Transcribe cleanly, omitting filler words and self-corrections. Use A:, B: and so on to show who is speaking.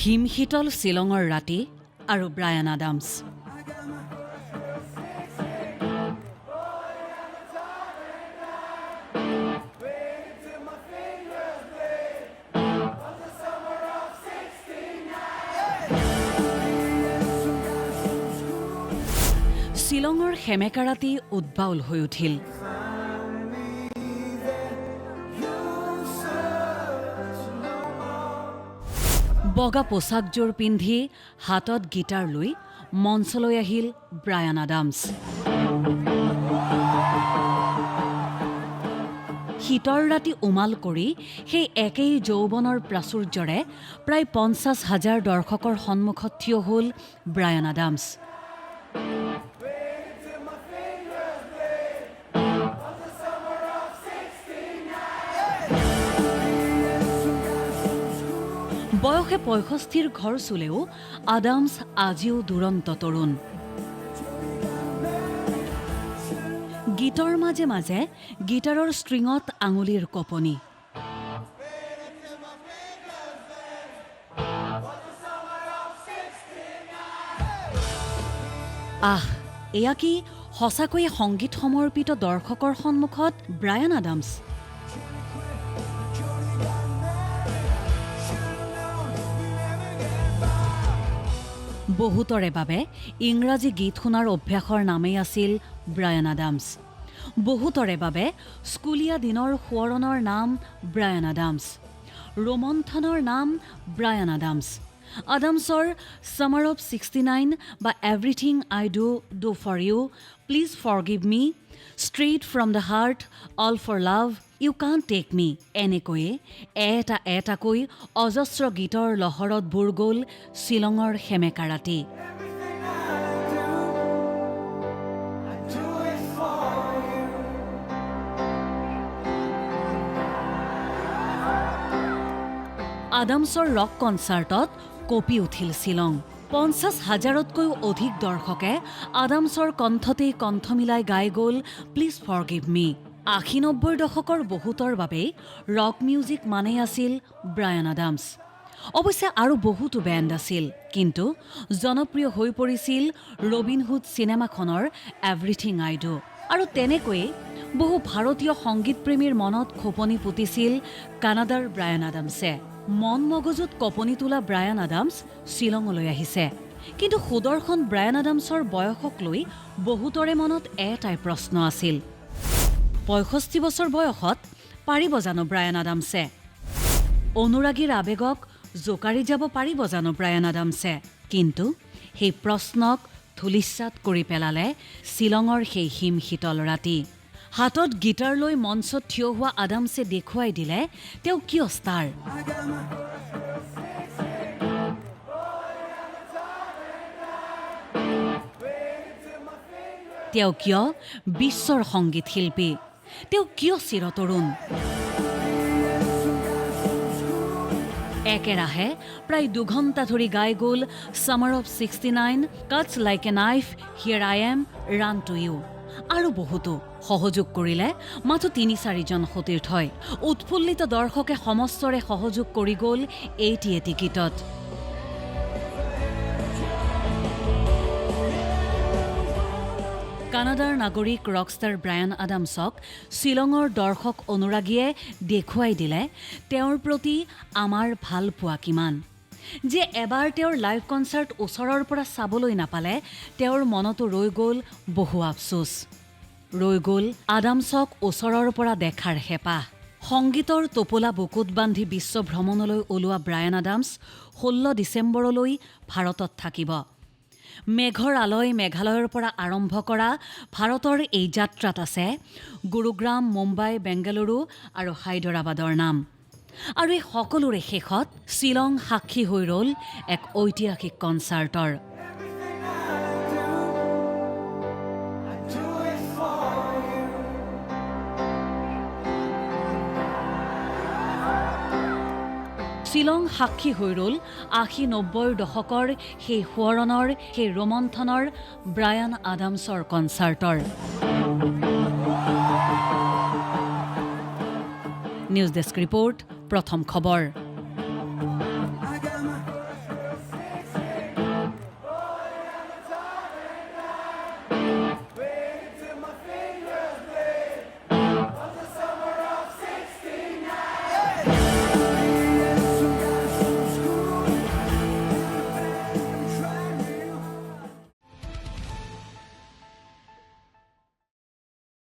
A: হিমশীতল শ্বিলঙৰ ৰাতি আৰু ব্ৰায়ান আডামছ। শ্বিলঙৰ সেমেকা ৰাতি উদ্বাউল হৈ উঠিল। বগা পোছাকযোৰ পিন্ধি হাতত গিটাৰ লৈ মঞ্চলৈ আহিল ব্ৰায়ান আডামছ। শীতৰ ৰাতি উমাল কৰি সেই একেই যৌৱনৰ প্ৰাচুৰ্যৰে প্ৰায় ৫০,০০০ দৰ্শকৰ সন্মুখত থিয় হ'ল ব্ৰায়ান আডামছ। বয়সে ৬৫ৰ ঘৰ চুলেও আডামছ আজিও দুৰন্ত তৰুণ। গীতৰ মাজে মাজে গীটাৰৰ ষ্ট্ৰিঙত আঙুলিৰ কঁপনি। এয়া কি সঁচাকৈয়ে সংগীত সমৰ্পিত দৰ্শকৰ সন্মুখত ব্ৰায়ান আডামছ। বহুতৰে বাবে ইংৰাজী গীত শুনাৰ অভ্যাসৰ নামেই আছিল ব্ৰায়ান আডামছ। বহুতৰে বাবে স্কুলীয়া দিনৰ সোঁৱৰণৰ নাম ব্ৰায়ান আডামছ। ৰোমন্থনৰ নাম ব্ৰায়ান আডামছ। আডামছৰ ছামাৰ অৱ 69 বা everything I do for you, please forgive me, straight from the heart, all for love, you can't take me, এনেকৈয়ে এটাকৈ অজস্ৰ গীতৰ লহৰত বুৰ গ'ল শ্বিলঙৰ সেমেকা ৰাতি। আডামছৰ ৰক কনচাৰ্টত কঁপি উঠিল শ্বিলং। ৫০,০০০তকৈও অধিক দৰ্শকে আডামছৰ কণ্ঠতেই কণ্ঠ মিলাই গাই গ'ল প্লিজ ফৰগিভ মি। ৮০-৯০ৰ দশকৰ বহুতৰ বাবেই ৰক মিউজিক মানেই আছিল ব্ৰায়ান আডামছ। অৱশ্যে আৰু বহুতো বেণ্ড আছিল, কিন্তু জনপ্ৰিয় হৈ পৰিছিল ৰবিন হুড চিনেমাখনৰ এভৰিথিং আই ডু। আৰু তেনেকৈয়ে বহু ভাৰতীয় সংগীতপ্ৰেমীৰ মনত খোপনি পুতিছিল কানাডাৰ ব্ৰায়ান আডামছে। মন মগজুত কঁপনি তোলা ব্ৰায়ান আডামছ শ্বিলঙলৈ আহিছে। কিন্তু সুদৰ্শন ব্ৰায়ান আডামছৰ বয়সক লৈ বহুতৰে মনত এটাই প্ৰশ্ন আছিল, ৬৫ বছৰ বয়সত পাৰিব জানো ব্ৰায়ান আডামছে? অনুৰাগীৰ আৱেগক জোকাৰি যাব পাৰিব জানো ব্ৰায়ান আডামছে? কিন্তু সেই প্ৰশ্নক ধূলিসাৎ কৰি পেলালে শ্বিলঙৰ সেই হিমশীতল ৰাতি। হাতত গীটাৰ লৈ মঞ্চত থিয় হোৱা আডামছে দেখুৱাই দিলে তেওঁ কিয় ষ্টাৰ। তেওঁ কিয় বিশ্বৰ সংগীত শিল্পী। তেওঁ কিয় চিৰতৰুণ। একেৰাহে প্ৰায় ২ ঘণ্টা ধৰি গাই গ'ল summer of 69, cuts like a knife, here I am, run to you. আৰু বহুতো সহযোগ কৰিলে মাথো ৩-৪জন সতীৰ্থই। উৎফুল্লিত দৰ্শকে সমস্তৰে সহযোগ কৰি গ'ল এটি গীতত। কানাডাৰ নাগৰিক ৰকষ্টাৰ ব্ৰায়ান আডামছক শ্বিলঙৰ দৰ্শক অনুৰাগীয়ে দেখুৱাই দিলে তেওঁৰ প্ৰতি আমাৰ ভাল পোৱা কিমান। যে এবাৰ তেওঁৰ লাইভ কনচাৰ্ট ওচৰৰ পৰা চাবলৈ নাপালে তেওঁৰ মনতো ৰৈ গ'ল বহু আফচোচ। ৰৈ গ'ল আডামছক ওচৰৰ পৰা দেখাৰ হেঁপাহ। সংগীতৰ টোপোলা বুকুত বান্ধি বিশ্ব ভ্ৰমণলৈ ওলোৱা ব্ৰায়ান আডামছ ১৬ ডিচেম্বৰলৈ ভাৰতত থাকিব। মেঘৰ আলয় মেঘালয়ৰ পৰা আৰম্ভ কৰা ভাৰতৰ এই যাত্ৰাত আছে গুৰুগ্ৰাম, মুম্বাই, বেংগালুৰু আৰু হায়দৰাবাদৰ নাম। আৰু এই সকলোৰে শেষত শ্বিলং সাক্ষী হৈ ৰ'ল এক ঐতিহাসিক কনচাৰ্টৰ। শ্বিলং সাক্ষী হৈ ৰ'ল ৮০-৯০ৰ দশকৰ সেই সোঁৱৰণৰ, সেই ৰোমন্থনৰ ব্ৰায়ান আডামছৰ কনচাৰ্টৰ। নিউজ ডেস্ক ৰিপোৰ্ট, প্ৰথম খবৰ।